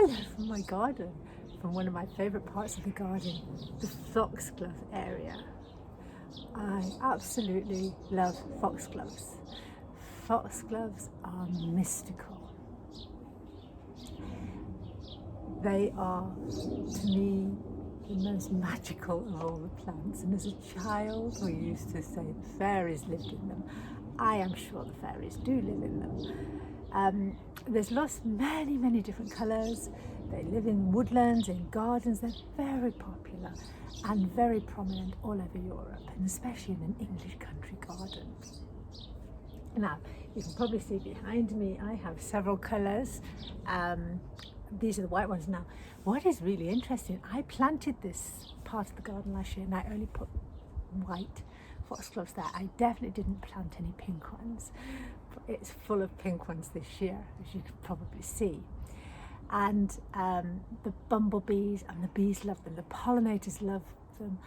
from my garden, from one of my favourite parts of the garden, the Foxglove area. I absolutely love foxgloves. Foxgloves are mystical. They are, to me, the most magical of all the plants. And as a child, we used to say the fairies lived in them. I am sure the fairies do live in them. There's many different colours. They live in woodlands, in gardens. They're very popular and very prominent all over Europe, and especially in an English country garden. Now, you can probably see behind me, I have several colours. These are the white ones now. What is really interesting, I planted this part of the garden last year and I only put white foxgloves there. I definitely didn't plant any pink ones. It's full of pink ones this year, as you can probably see. And the bumblebees and the bees love them, the pollinators love them,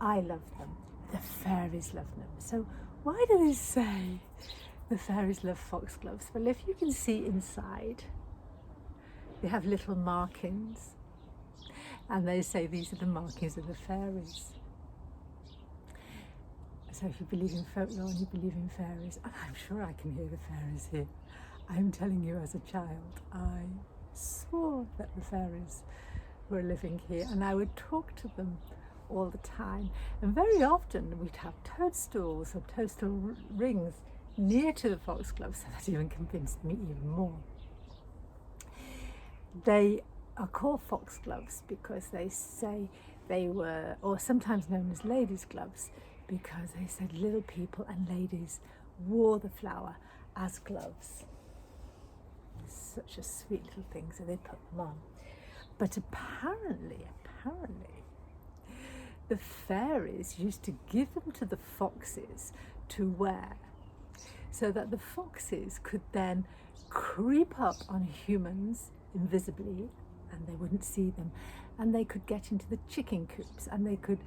I love them, the fairies love them. So why do they say the fairies love foxgloves? Well, if you can see inside, they have little markings, and they say these are the markings of the fairies. So if you believe in folklore and you believe in fairies, and I'm sure I can hear the fairies here. I'm telling you, as a child, I swore that the fairies were living here, and I would talk to them all the time. And very often we'd have toadstools or toadstool rings near to the foxgloves, so that even convinced me even more. They are called foxgloves because they say they were, or sometimes known as ladies' gloves, because they said little people and ladies wore the flower as gloves. It's such a sweet little thing, so they put them on. But apparently, the fairies used to give them to the foxes to wear, so that the foxes could then creep up on humans invisibly and they wouldn't see them, and they could get into the chicken coops and they could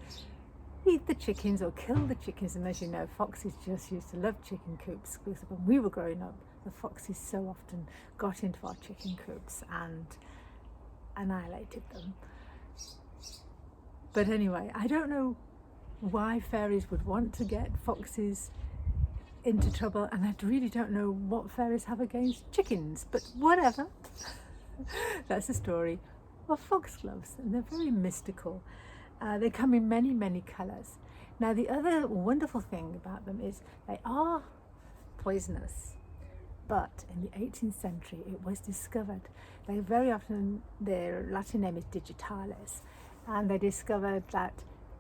eat the chickens or kill the chickens. And as you know, foxes just used to love chicken coops, because when we were growing up, the foxes so often got into our chicken coops and annihilated them. But anyway, I don't know why fairies would want to get foxes into trouble, and I really don't know what fairies have against chickens, but whatever. That's the story of foxgloves, and they're very mystical. They come in many colours. Now, the other wonderful thing about them is they are poisonous, but in the 18th century it was discovered. They very often, their Latin name is digitalis, and they discovered that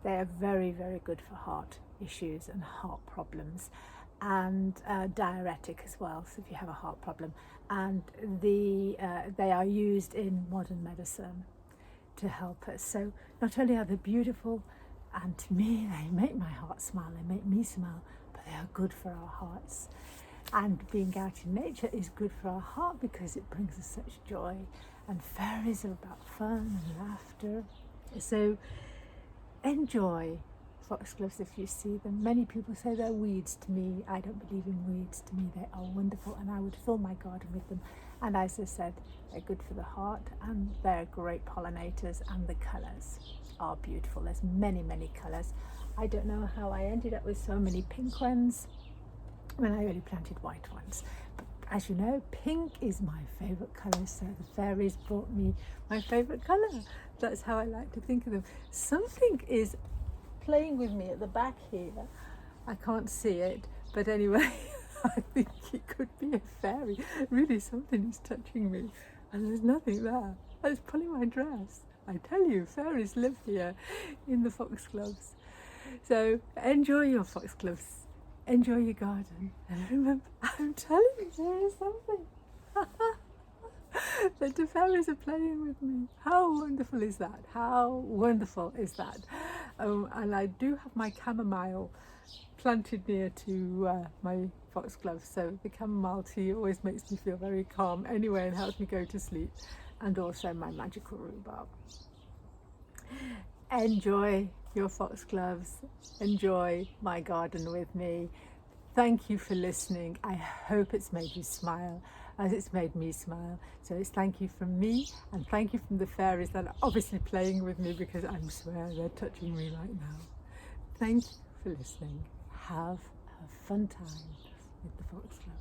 they are very good for heart issues and heart problems, and diuretic as well, so if you have a heart problem. And they are used in modern medicine to help us. So not only are they beautiful, and to me they make my heart smile, they make me smile, but they are good for our hearts. And being out in nature is good for our heart because it brings us such joy, and fairies are about fun and laughter. So enjoy foxgloves if you see them. Many people say they're weeds. To me, I don't believe in weeds. To me, they are wonderful, and I would fill my garden with them. And as I said, they're good for the heart, and they're great pollinators, and the colours are beautiful. There's many colours. I don't know how I ended up with so many pink ones when I only planted white ones. But as you know, pink is my favourite colour, so the fairies brought me my favourite colour. That's how I like to think of them. Something is playing with me at the back here. I can't see it, but anyway, I think it could be a fairy. Really, something is touching me, and there's nothing there. It's pulling my dress. I tell you, fairies live here in the foxgloves. So enjoy your foxgloves, enjoy your garden, and remember, I'm telling you, there is something. That the fairies are playing with me. How wonderful is that? How wonderful is that? And I do have my chamomile planted near to my foxgloves, so the chamomile tea always makes me feel very calm anyway and helps me go to sleep, and also my magical rhubarb. Enjoy your foxgloves, enjoy my garden with me. Thank you for listening. I hope it's made you smile. as it's made me smile. So it's thank you from me, and thank you from the fairies that are obviously playing with me, because I swear they're touching me right now. Thank you for listening. Have a fun time with the Foxgloves.